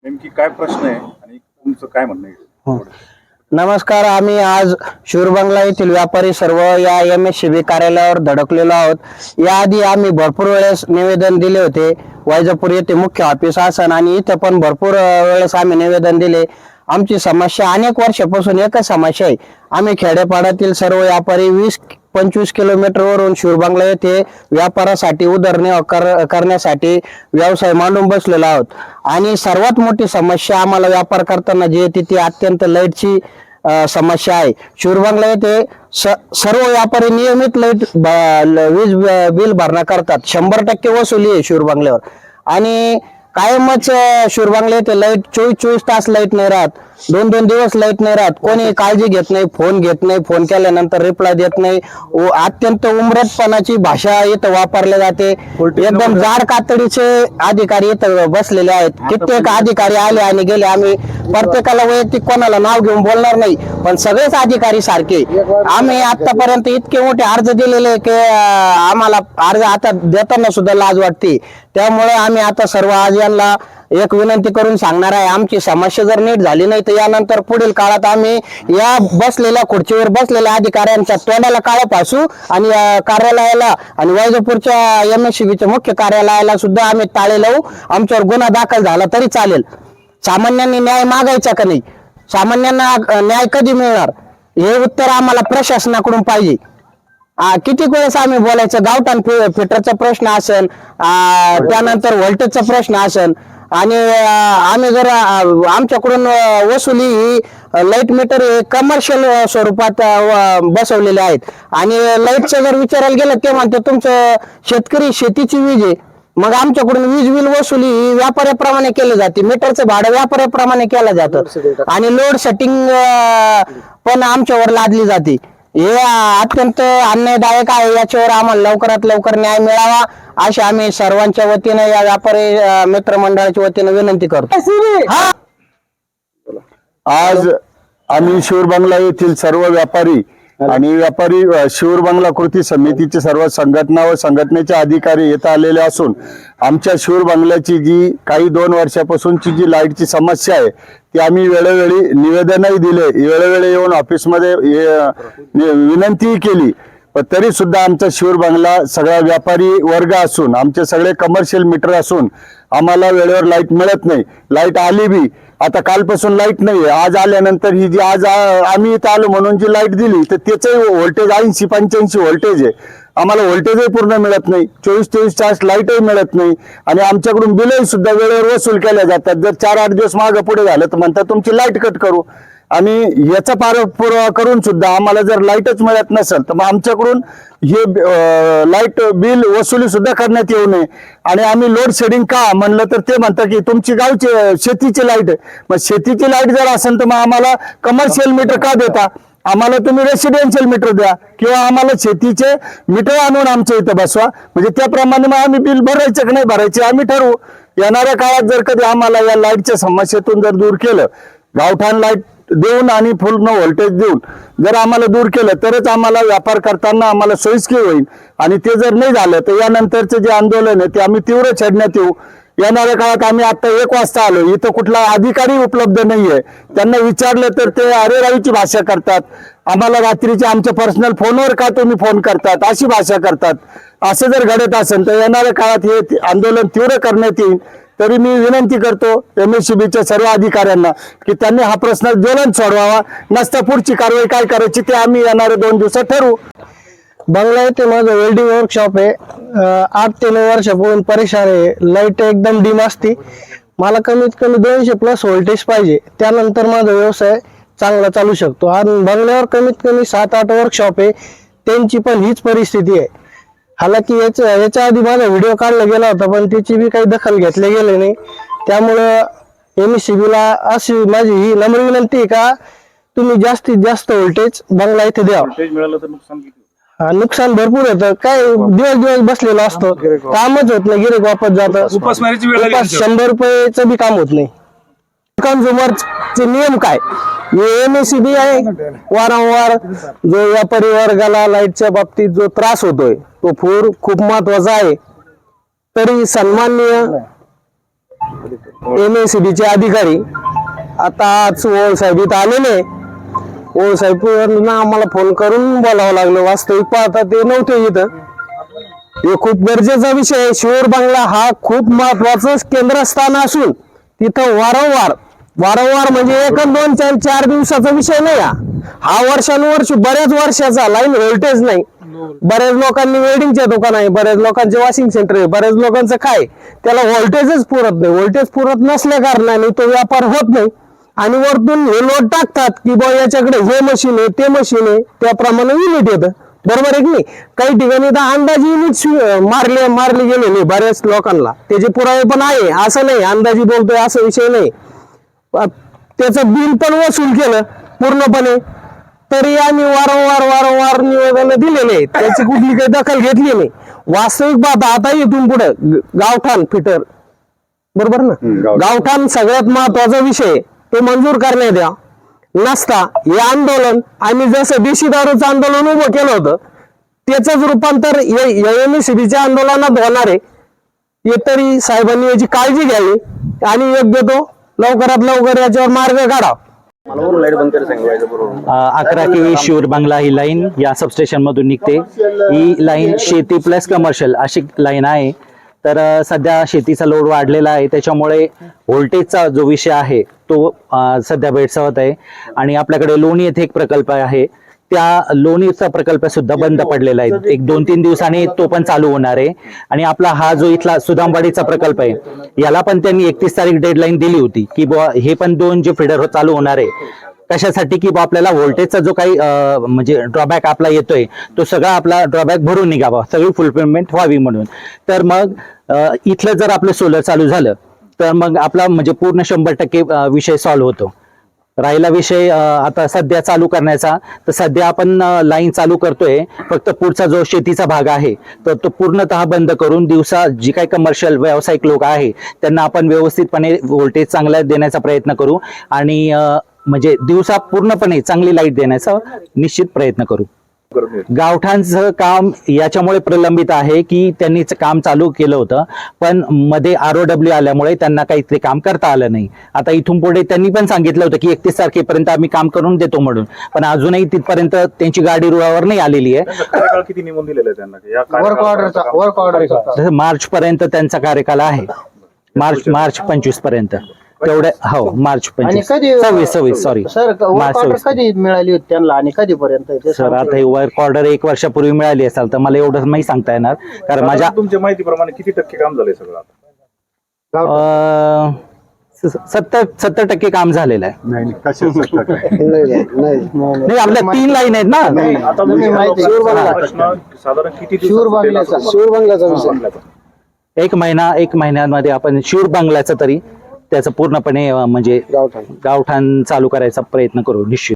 नेमकी काय प्रश्न आहे आणि तुमचं काय म्हणणं आहे? नमस्कार. आम्ही आज शूरबंगला येथील व्यापारी सर्व या MSCB कार्यालयावर धडकलेलो आहोत. याआधी आम्ही भरपूर वेळेस निवेदन दिले होते. वैजापूर येथे मुख्य ऑफिस आसन आणि इथे पण भरपूर वेळेस आम्ही निवेदन दिले. आमची समस्या अनेक वर्षापासून एकच समस्या आहे. आम्ही खेडेपाड्यातील सर्व व्यापारी 20-25 किलोमीटरवरून शूरबंगला येथे व्यापारासाठी उदरनिर्वाह करण्यासाठी व्यवसाय मांडून बसलेलो आहोत. आणि सर्वात मोठी समस्या आम्हाला व्यापार करताना जी येते ती अत्यंत लाईटची समस्या आहे. शूरबंगला येथे सर्व व्यापारी नियमित वीज बिल भरणा करतात. 100% वसुली आहे शूरबंगल्यावर. आणि कायमच शूरबंगला येथे लाईट 24 तास लाईट नाही राहत. 2-2 दिवस लाईट नाही राहत. कोणी काळजी घेत नाही, फोन घेत नाही, फोन केल्यानंतर रिप्लाय देत नाही. अत्यंत उमरटपणाची भाषा इथं वापरली जाते. एकदम जाड कातडीचे अधिकारी इथं बसलेले आहेत. कित्येक अधिकारी आले आणि गेले. आम्ही प्रत्येकाला वैयक्तिक कोणाला नाव घेऊन बोलणार नाही, पण सगळेच अधिकारी सारखे. आम्ही आतापर्यंत इतके मोठे अर्ज दिलेले की आम्हाला अर्ज आता देताना सुद्धा लाज वाटते. त्यामुळे आम्ही आता सर्व आज यांना एक विनंती करून सांगणार आहे, आमची समस्या जर नीट झाली नाही तर यानंतर पुढील काळात आम्ही या बसलेल्या खुर्चीवर बसलेल्या अधिकाऱ्यांच्या तोंडाला काळं फासू आणि कार्यालयाला आणि वैजापूरच्या MSCBच्या मुख्य कार्यालयाला सुद्धा आम्ही टाळे लावू. आमच्यावर गुन्हा दाखल झाला तरी चालेल. सामान्यांनी न्याय मागायचा का नाही? सामान्यांना न्याय कधी मिळणार हे उत्तर आम्हाला प्रशासनाकडून पाहिजे. किती वेळेस आम्ही बोलायचं, गावठाण फिटरचा प्रश्न असेल, त्यानंतर व्होल्टेजचा प्रश्न असेल. आणि आम्ही जर आमच्याकडून वसुली ही लाईट मीटर कमर्शियल स्वरूपात बसवलेले आहेत. आणि लाईटचं जर विचारायला गेलं ते म्हणते तुमचं शेतकरी शेतीची वीज आहे. मग आमच्याकडून वीज बिल वसुली ही व्यापाऱ्याप्रमाणे केली जाते. मीटरचं भाडं व्यापाऱ्याप्रमाणे केलं जातं आणि लोड सेटिंग पण आमच्यावर लादली जाते. हे अत्यंत अन्यायदायक आहे. याच्यावर आम्हाला लवकरात लवकर न्याय मिळावा अशी आम्ही सर्वांच्या वतीने या व्यापारी मित्र मंडळाच्या वतीने विनंती करतो. आज आम्ही शूरबंगला येथील सर्व व्यापारी आणि व्यापारी शूरबंगला कृती समितीचे सर्व संघटना व संघटनेचे अधिकारी येथे आलेले असून आमच्या शूरबंगल्याची जी काही 2 वर्षापासूनची जी लाईटची समस्या आहे ती आम्ही वेळोवेळी निवेदनही दिले, वेळोवेळी येऊन ऑफिसमध्ये विनंतीही केली. पण तरी सुद्धा आमचा शूरबंगला सगळा व्यापारी वर्ग असून आमचे सगळे कमर्शियल मीटर असून आम्हाला वेळेवर लाईट मिळत नाही. लाईट आली बी आता कालपासून लाईट नाही. आज आल्यानंतर ही जी आज आम्ही इथं आलो म्हणून जी लाईट दिली तर त्याचंही व्होल्टेज 80-85 व्होल्टेज आहे. आम्हाला व्होल्टेजही पूर्ण मिळत नाही. 24-24 तास लाईटही मिळत नाही. आणि आमच्याकडून बिलही सुद्धा वेळेवर वसूल केल्या जातात. जर 4-8 दिवस मागं पुढे झालं तर म्हणतात तुमची लाईट कट करू. आणि याचा पाठपुरावा करून सुद्धा आम्हाला जर लाईटच मिळत नसेल तर मग आमच्याकडून हे लाईट बिल वसुली सुद्धा करण्यात येऊ नये. आणि आम्ही लोड शेडिंग का म्हणलं तर ते म्हणतात की तुमची गावची शेतीची लाईट आहे. मग शेतीची लाईट जर असेल तर मग आम्हाला कमर्शियल मीटर का देता? आम्हाला तुम्ही रेसिडेन्शियल मीटर द्या किंवा आम्हाला शेतीचे मीटर आणून आमच्या इथं बसवा. म्हणजे त्याप्रमाणे मग आम्ही बिल भरायचं की नाही भरायचे आम्ही ठरवू. येणाऱ्या काळात जर कधी आम्हाला या लाईटच्या समस्येतून जर दूर केलं, गावठाण लाईट देऊन आणि पूर्ण व्होल्टेज देऊन जर आम्हाला दूर केलं तरच आम्हाला व्यापार करताना आम्हाला सोयीस्कर होईल. आणि ते जर नाही झालं तर यानंतरचं जे आंदोलन आहे ते आम्ही तीव्र छेडण्यात येऊ. येणाऱ्या काळात आम्ही आता 1 वाजता आलो, इथं कुठला अधिकारी उपलब्ध नाहीये. त्यांना विचारलं तर ते अरेरावीची भाषा करतात. आम्हाला रात्रीचे आमच्या पर्सनल फोनवर का तुम्ही फोन करतात अशी भाषा करतात. असं जर घडत असेल तर येणाऱ्या काळात हे आंदोलन तीव्र करण्यात येईल. तरी मी विनंती करतो MSCBच्या सर्व अधिकाऱ्यांना की त्यांनी हा प्रश्न ज्वलंत सोडवावा. नसता पुढची कारवाई काय करायची ते आम्ही येणाऱ्या 2 दिवसात ठरवू. बंगला येथे माझं वेल्डिंग वर्कशॉप आहे. 8 ते 9 वर्षापूर्वी परेशान आहे. लाईट एकदम डिम असते. मला कमीत कमी 200+ व्होल्टेज पाहिजे, त्यानंतर माझा व्यवसाय चांगला चालू शकतो. आणि बंगल्यावर कमीत कमी 7-8 वर्कशॉप आहे, त्यांची पण हीच परिस्थिती आहे. हालाकी याच्या आधी माझा व्हिडिओ काढला गेला होता पण त्याची बी काही दखल घेतली गेली नाही. त्यामुळं MSCBला अशी माझी ही नम्र विनंती आहे का तुम्ही जास्तीत जास्त व्होल्टेज बंगला इथे द्या. व्होल्टेज मिळालं तर नुकसान किती? नुकसान भरपूर होतं. काय दिवस बसलेलो असतो, कामच होत नाही. गिऱ्हाईक वापस जातं. 100 रुपयाचं बी काम होत नाही. कन्झ्युमरचे नियम काय? MSCB आहे. वारंवार जो व्यापारी वर्गाला लाईटच्या बाबतीत जो त्रास होतोय तो खूप महत्वाचा आहे. तरी सन्माननीय MSCB चे अधिकारी आता आज ओळ साहेब इथं आलेले. ओळ साहेब आम्हाला फोन करून बोलावं लागलं. वास्तविक पाहता ते नव्हते इथं. हे खूप गरजेचा विषय आहे. शिवर बंगला हा खूप महत्वाचं केंद्रस्थान असून तिथं वारंवार म्हणजे 1, 2, 4 दिवसाचा विषय नाही. हा वर्षानुवर्ष बऱ्याच वर्षाचा लाईन व्होल्टेज नाही. बऱ्याच लोकांनी वेल्डिंगचे दुकान आहे, बऱ्याच लोकांचे वॉशिंग सेंटर आहे, बऱ्याच लोकांचं काय त्याला व्होल्टेजच पुरत नाही. व्होल्टेज पुरत नसल्या कारणाने तो व्यापार होत नाही. आणि वरतून हे लोड टाकतात की बा याच्याकडे हे मशीन आहे ते मशीन आहे, त्याप्रमाणे युनिट येतं. बरोबर आहे की नाही. काही ठिकाणी तर अंदाजी युनिट मारली गेलेली बऱ्याच लोकांना. त्याचे पुरावे पण आहे. असं नाही अंदाजी बोलतोय असं विषय नाही. त्याचं बिल पण वसूल केलं पूर्णपणे. तरी आम्ही वारंवार निवेदन दिलेले आहेत. त्याची कुठली काही दखल घेतली नाही. वास्तविक पाहता आता इथून पुढे गावठाण फिटर बरोबर ना, गावठाण सगळ्यात महत्वाचा विषय तो मंजूर करण्यात द्या. नसता हे आंदोलन आम्ही जसं देशी दारूचं आंदोलन उभं केलं होतं त्याचंच रूपांतर MSCBच्या आंदोलनात होणार आहे. हे तरी साहेबांनी याची काळजी घ्यावी आणि योग्य तो लवकरात लवकर याच्यावर मार्ग काढा. 11 KV शिवर बंगला ही लाईन या सबस्टेशन मधून निघते. ही लाईन शेती प्लस कमर्शियल अशी लाईन आहे. तर सध्या शेतीचा लोड वाढलेला आहे, त्याच्यामुळे व्होल्टेजचा जो विषय आहे तो सध्या भेडसावत आहे. आणि आपल्याकडे लोणी येथे एक प्रकल्प आहे, त्या लोणीचा प्रकल्प सुद्धा बंद पडलेला आहे. 1-2-3 दिवसांनी तो पण चालू होणार आहे. आणि आपला हा जो इथला सुदामवाडीचा प्रकल्प आहे याला पण त्यांनी 31 तारीख डेडलाईन दिली होती की हे पण 2 जे फिडर चालू होणार आहे. कशासाठी की आपल्याला व्होल्टेजचा जो काही म्हणजे ड्रॉबॅक आपला येतोय तो सगळा आपला ड्रॉबॅक भरून निघावा, सगळी फुलफिलमेंट व्हावी म्हणून. तर मग इथलं जर आपलं सोलर चालू झालं तर मग आपला म्हणजे पूर्ण 100% विषय सॉल्व्ह होतो. राहिला विषय आता सध्या चालू करण्याचा, तर सध्या आपण लाईन चालू करतोय. फक्त पुढचा जो शेतीचा भाग आहे तर तो पूर्णतः बंद करून दिवसा जी काही कमर्शियल व्यावसायिक लोक आहे त्यांना आपण व्यवस्थितपणे व्होल्टेज चांगला देण्याचा प्रयत्न करू आणि म्हणजे दिवसा पूर्णपणे चांगली लाईट देण्याचा निश्चित प्रयत्न करू. गावठाणचं काम याच्यामुळे प्रलंबित आहे की त्यांनी काम चालू केलं होतं पण मध्ये ROW आल्यामुळे त्यांना काही ते काम करता आलं नाही. आता इथून पुढे त्यांनी पण सांगितलं होतं की 31 तारखेपर्यंत आम्ही काम करून देतो म्हणून, पण अजूनही तिथपर्यंत त्यांची गाडी रुळावर नाही आलेली आहे. कार्यकाळ किती निवडून दिलेला आहे त्यांना? मार्च पर्यंत त्यांचा कार्यकाल आहे. मार्च 25 पर्यंत तेवढे. हो, मार्च 26 सॉरी मार्च 26 कधी मिळाली होती त्यांना आणि कधीपर्यंत? सर आता ही वर्क ऑर्डर 1 वर्षापूर्वी मिळाली असेल तर मला एवढं नाही सांगता येणार, कारण माझ्या तुमच्या माहितीप्रमाणे किती टक्के काम झालंय सगळं आता? 70% काम झालेलं आहे. नाही कशाचं नाही, आपल्या 3 लाईन आहेत ना. आता प्रश्न साधारण किती शिवर बंगल्याचा विषय 1 महिन्यामध्ये आपण शिवर बंगल्याचं तरी त्याचं पूर्णपणे म्हणजे गावठाण चालू करायचा प्रयत्न करू निश्चित.